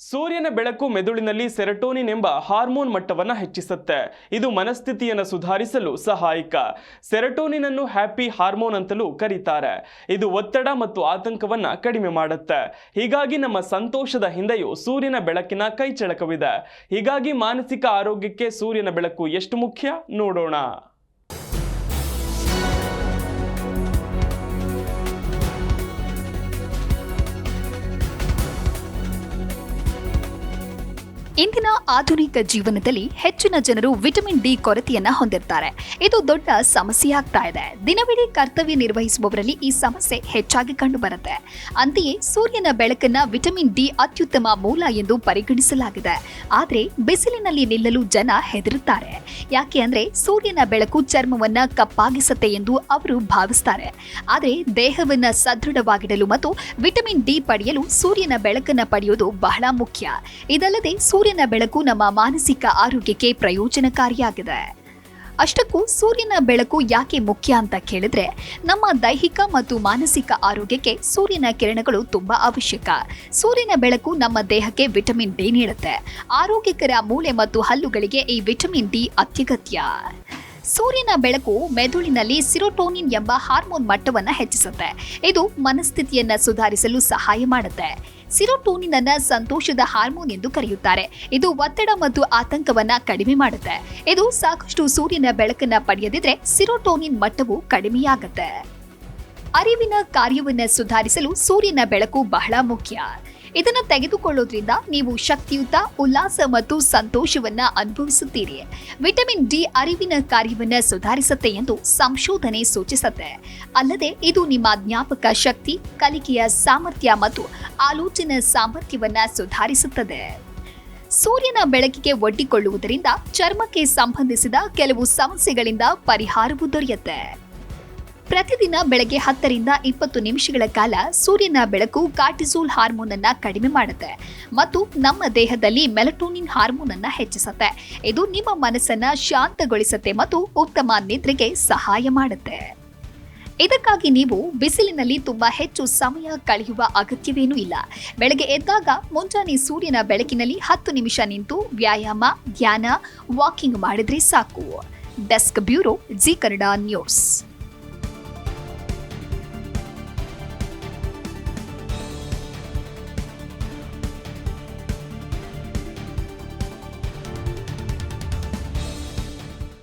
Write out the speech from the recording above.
ಸೂರ್ಯನ ಬೆಳಕು ಮೆದುಳಿನಲ್ಲಿ ಸೆರೋಟೋನಿನ್ ಎಂಬ ಹಾರ್ಮೋನ್ ಮಟ್ಟವನ್ನು ಹೆಚ್ಚಿಸುತ್ತೆ. ಇದು ಮನಸ್ಥಿತಿಯನ್ನು ಸುಧಾರಿಸಲು ಸಹಾಯಕ. ಸೆರೋಟೋನಿನ್ ಅನ್ನು ಹ್ಯಾಪಿ ಹಾರ್ಮೋನ್ ಅಂತಲೂ ಕರೀತಾರೆ. ಇದು ಒತ್ತಡ ಮತ್ತು ಆತಂಕವನ್ನು ಕಡಿಮೆ ಮಾಡುತ್ತೆ. ಹೀಗಾಗಿ ನಮ್ಮ ಸಂತೋಷದ ಹಿಂದೆಯೂ ಸೂರ್ಯನ ಬೆಳಕಿನ ಕೈಚಳಕವಿದೆ. ಹೀಗಾಗಿ ಮಾನಸಿಕ ಆರೋಗ್ಯಕ್ಕೆ ಸೂರ್ಯನ ಬೆಳಕು ಎಷ್ಟು ಮುಖ್ಯ ನೋಡೋಣ. ಇಂದಿನ ಆಧುನಿಕ ಜೀವನದಲ್ಲಿ ಹೆಚ್ಚಿನ ಜನರು ವಿಟಮಿನ್ ಡಿ ಕೊರತೆಯನ್ನ ಹೊಂದಿರ್ತಾರೆ. ಇದು ದೊಡ್ಡ ಸಮಸ್ಯೆಯಾಗ್ತಾ ಇದೆ. ದಿನವಿಡೀ ಕರ್ತವ್ಯ ನಿರ್ವಹಿಸುವವರಲ್ಲಿ ಈ ಸಮಸ್ಯೆ ಹೆಚ್ಚಾಗಿ ಕಂಡುಬರುತ್ತೆ. ಅಂತೆಯೇ ಸೂರ್ಯನ ಬೆಳಕನ್ನ ವಿಟಮಿನ್ ಡಿ ಅತ್ಯುತ್ತಮ ಮೂಲ ಎಂದು ಪರಿಗಣಿಸಲಾಗಿದೆ. ಆದರೆ ಬಿಸಿಲಿನಲ್ಲಿ ನಿಲ್ಲಲು ಜನ ಹೆದರುತ್ತಾರೆ. ಯಾಕೆ ಅಂದ್ರೆ ಸೂರ್ಯನ ಬೆಳಕು ಚರ್ಮವನ್ನ ಕಪ್ಪಾಗಿಸುತ್ತೆ ಎಂದು ಅವರು ಭಾವಿಸ್ತಾರೆ. ಆದರೆ ದೇಹವನ್ನ ಸದೃಢವಾಗಿಡಲು ಮತ್ತು ವಿಟಮಿನ್ ಡಿ ಪಡೆಯಲು ಸೂರ್ಯನ ಬೆಳಕನ್ನ ಪಡೆಯುವುದು ಬಹಳ ಮುಖ್ಯ. ಇದಲ್ಲದೆ ಸೂರ್ಯನ ಬೆಳಕು ನಮ್ಮ ಮಾನಸಿಕ ಆರೋಗ್ಯಕ್ಕೆ ಪ್ರಯೋಜನಕಾರಿಯಾಗಿದೆ. ಅಷ್ಟಕ್ಕೂ ಸೂರ್ಯನ ಬೆಳಕು ಯಾಕೆ ಮುಖ್ಯ ಅಂತ ಕೇಳಿದ್ರೆ, ನಮ್ಮ ದೈಹಿಕ ಮತ್ತು ಮಾನಸಿಕ ಆರೋಗ್ಯಕ್ಕೆ ಸೂರ್ಯನ ಕಿರಣಗಳು ತುಂಬಾ ಅವಶ್ಯಕ. ಸೂರ್ಯನ ಬೆಳಕು ನಮ್ಮ ದೇಹಕ್ಕೆ ವಿಟಮಿನ್ ಡಿ ನೀಡುತ್ತೆ. ಆರೋಗ್ಯಕರ ಮೂಳೆ ಮತ್ತು ಹಲ್ಲುಗಳಿಗೆ ಈ ವಿಟಮಿನ್ ಡಿ ಅತ್ಯಗತ್ಯ. ಸೂರ್ಯನ ಬೆಳಕು ಮೆದುಳಿನಲ್ಲಿ ಸೆರೋಟೋನಿನ್ ಎಂಬ ಹಾರ್ಮೋನ್ ಮಟ್ಟವನ್ನು ಹೆಚ್ಚಿಸುತ್ತೆ. ಇದು ಮನಸ್ಥಿತಿಯನ್ನ ಸುಧಾರಿಸಲು ಸಹಾಯ ಮಾಡುತ್ತೆ. ಸೆರೋಟೋನಿನ್ ಅನ್ನ ಸಂತೋಷದ ಹಾರ್ಮೋನ್ ಎಂದು ಕರೆಯುತ್ತಾರೆ. ಇದು ಒತ್ತಡ ಮತ್ತು ಆತಂಕವನ್ನ ಕಡಿಮೆ ಮಾಡುತ್ತೆ. ಇದು ಸಾಕಷ್ಟು ಸೂರ್ಯನ ಬೆಳಕನ್ನ ಪಡೆಯದಿದ್ರೆ ಸೆರೋಟೋನಿನ್ ಮಟ್ಟವು ಕಡಿಮೆಯಾಗುತ್ತೆ. ಅರಿವಿನ ಕಾರ್ಯವನ್ನ ಸುಧಾರಿಸಲು ಸೂರ್ಯನ ಬೆಳಕು ಬಹಳ ಮುಖ್ಯ. ಇದನ್ನು ತೆಗೆದುಕೊಳ್ಳೋದ್ರಿಂದ ನೀವು ಶಕ್ತಿಯುತ, ಉಲ್ಲಾಸ ಮತ್ತು ಸಂತೋಷವನ್ನ ಅನುಭವಿಸುತ್ತೀರಿ. ವಿಟಮಿನ್ ಡಿ ಅರಿವಿನ ಕಾರ್ಯವನ್ನ ಸುಧಾರಿಸುತ್ತೆ ಎಂದು ಸಂಶೋಧನೆ ಸೂಚಿಸುತ್ತೆ. ಅಲ್ಲದೆ ಇದು ನಿಮ್ಮ ಜ್ಞಾಪಕ ಶಕ್ತಿ, ಕಲಿಕೆಯ ಸಾಮರ್ಥ್ಯ ಮತ್ತು ಆಲೋಚನಾ ಸಾಮರ್ಥ್ಯವನ್ನ ಸುಧಾರಿಸುತ್ತದೆ. ಸೂರ್ಯನ ಬೆಳಕಿಗೆ ಒಡ್ಡಿಕೊಳ್ಳುವುದರಿಂದ ಚರ್ಮಕ್ಕೆ ಸಂಬಂಧಿಸಿದ ಕೆಲವು ಸಮಸ್ಯೆಗಳಿಂದ ಪರಿಹಾರವೂ ದೊರೆಯುತ್ತೆ. ಪ್ರತಿದಿನ ಬೆಳಗ್ಗೆ 10 ರಿಂದ 20 ನಿಮಿಷಗಳ ಕಾಲ ಸೂರ್ಯನ ಬೆಳಕು ಕಾರ್ಟಿಸೋಲ್ ಹಾರ್ಮೋನ್ ಅನ್ನ ಕಡಿಮೆ ಮಾಡುತ್ತೆ ಮತ್ತು ನಮ್ಮ ದೇಹದಲ್ಲಿ ಮೆಲಟೋನಿನ್ ಹಾರ್ಮೋನ್ ಅನ್ನ ಹೆಚ್ಚಿಸುತ್ತೆ. ಇದು ನಿಮ್ಮ ಮನಸ್ಸನ್ನ ಶಾಂತಗೊಳಿಸುತ್ತೆ ಮತ್ತು ಉತ್ತಮ ನಿದ್ರೆಗೆ ಸಹಾಯ ಮಾಡುತ್ತೆ. ಇದಕ್ಕಾಗಿ ನೀವು ಬಿಸಿಲಿನಲ್ಲಿ ತುಂಬಾ ಹೆಚ್ಚು ಸಮಯ ಕಳೆಯುವ ಅಗತ್ಯವೇನೂ ಇಲ್ಲ. ಬೆಳಗ್ಗೆ ಎದ್ದಾಗ ಮುಂಜಾನೆ ಸೂರ್ಯನ ಬೆಳಕಿನಲ್ಲಿ 10 ನಿಮಿಷ ನಿಂತು ವ್ಯಾಯಾಮ, ಧ್ಯಾನ, ವಾಕಿಂಗ್ ಮಾಡಿದ್ರೆ ಸಾಕು. Desk bureau, G Kannada news.